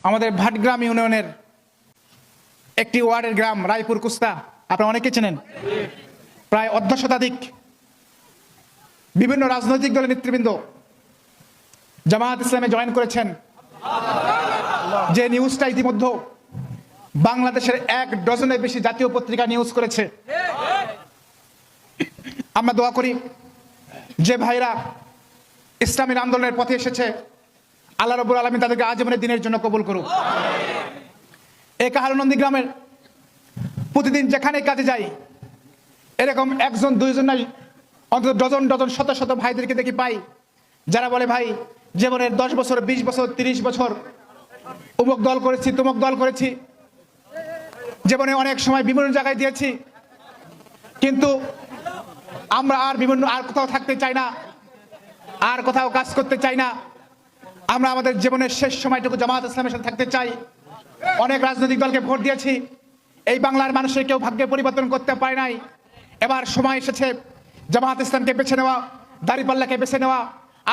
আমাদের ভাটগ্রাম ইউনিয়নের একটি ওয়ার্ডের গ্রাম রায়পুর কুস্তা, আপনারা অনেকে চেনেন। প্রায় অর্ধশতাধিক বিভিন্ন রাজনৈতিক দলের নেতৃবৃন্দ জামায়াত ইসলামে জয়েন করেছেন। যে নিউজটা ইতিমধ্যে বাংলাদেশের 1 ডজনের বেশি জাতীয় পত্রিকা নিউজ করেছে। আমরা দোয়া করি যে ভাইরা ইসলামের আন্দোলনের পথে এসেছে, আল্লাহ রাব্বুল আলামিন তাদেরকে আজীবনের দিনের জন্য কবুল করুক। এই কাহারনন্দী গ্রামের প্রতিদিন যেখানে কাজে যাই, এরকম একজন দুইজন নাই, অন্তত ডজন ডজন শত শত ভাইদেরকে দেখি পাই, যারা বলে ভাই জীবনের 10 বছর 20 বছর 30 বছর অমুক দল করেছি, তমুক দল করেছি, জীবনে অনেক সময় বিভিন্ন জায়গায় দিয়েছি, কিন্তু আমরা আর কোথাও থাকতে চাই না, আর কোথাও কাজ করতে চাই না। আমরা আমাদের জীবনের শেষ সময়টুকু জামায়াত ইসলামের সাথে থাকতে চাই। অনেক রাজনৈতিক দলকে ভোট দিয়েছি, এই বাংলার মানুষের কেউ ভাগ্যে পরিবর্তন করতে পারে নাই। এবার সময় এসেছে জামায়াত ইসলামকে বেছে নেওয়া, দাঁড়িপাল্লাকে বেছে নেওয়া।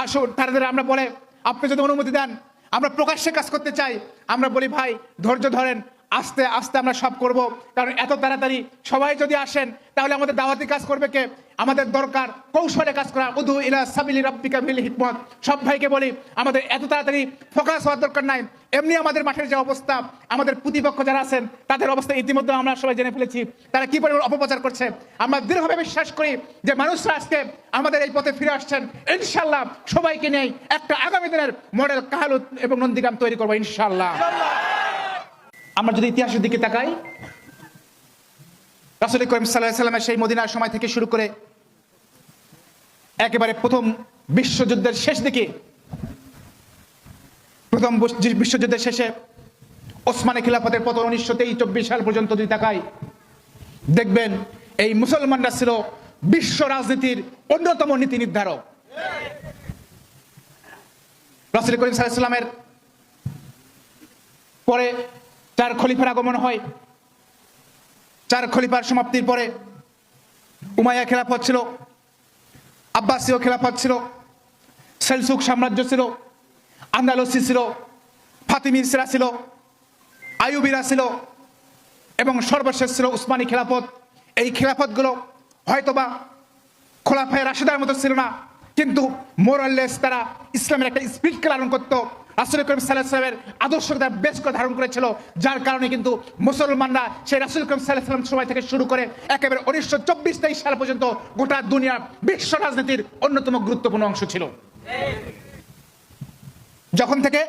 আসুন তাদের আমরা বলে, আপনি যদি অনুমতি দেন আমরা প্রকাশ্যে কাজ করতে চাই। আমরা বলি ভাই ধৈর্য ধরেন, আস্তে আস্তে আমরা সব করব, কারণ এত তাড়াতাড়ি সবাই যদি আসেন তাহলে আমাদের দাওয়াতি কাজ করবে কে? আমাদের দরকার কৌশলে কাজ করা। উদু ইলা সাবিলি রাব্বিকা বিল হিকমত। সব ভাইকে বলি আমাদের এত তাড়াতাড়ি ফোকাস হওয়ার দরকার নাই। এমনি আমাদের মাঠের যে অবস্থা, আমাদের প্রতিপক্ষ যারা আছেন তাদের অবস্থা ইতিমধ্যে আমরা সবাই জেনে ফেলেছি, তারা কি পরিমাণ অপপ্রচার করছে। আমরা দৃঢ়ভাবে বিশ্বাস করি যে মানুষরা আজকে আমাদের এই পথে ফিরে আসছেন। ইনশাআল্লাহ সবাইকে নিয়ে একটা আগামী দিনের মডেল কাহালুত এবং নন্দীগ্রাম তৈরি করবো ইনশাআল্লাহ। আমরা যদি ইতিহাসের দিকে তাকাই, রাসূল করিম সাল্লাল্লাহু আলাইহি ওয়াসাল্লামের সেই মদিনার সময় থেকে শুরু করে একেবারে প্রথম বিশ্বযুদ্ধের শেষ দিকে, প্রথম বিশ্বযুদ্ধের শেষে ওসমানী খিলাফতের পতন 1923-24 সাল পর্যন্ত যদি তাকাই, দেখবেন এই মুসলমানরা ছিল বিশ্ব রাজনীতির অন্যতম নীতি নির্ধারক। রাসূল করিম সাল্লাল্লাহু আলাইহি ওয়াসাল্লামের পরে 4 খলিফার আগমন হয়। 4 খলিফার সমাপ্তির পরে উমাইয়া খেলাফত ছিল, আব্বাসীয় খেলাফত ছিল, সেলসুক সাম্রাজ্য ছিল, আন্দালুসি ছিল, ফাতিমিরা ছিল, আইয়ুবীরা ছিল এবং সর্বশেষ ছিল উসমানী খেলাফত। এই খেলাফতগুলো হয়তোবা খোলাফায়ে রাশিদার মতো ছিল না, কিন্তু মোরাললেস তারা ইসলামের একটা স্পিরিটকে লালন করত। রাসূল করিম সাল্লাল্লাহু আলাইহি ওয়াসাল্লামের আদর্শকে বেশ করে ধারণ করেছিল, যার কারণে কিন্তু মুসলমানরা সেই রাসূল করিম সাল্লাল্লাহু আলাইহি ওয়াসাল্লাম সময় থেকে শুরু করে একেবারে 1924-23 সাল পর্যন্ত গোটা দুনিয়ার বিশ্ব রাজনীতির অন্যতম গুরুত্বপূর্ণ অংশ ছিল। যখন থেকে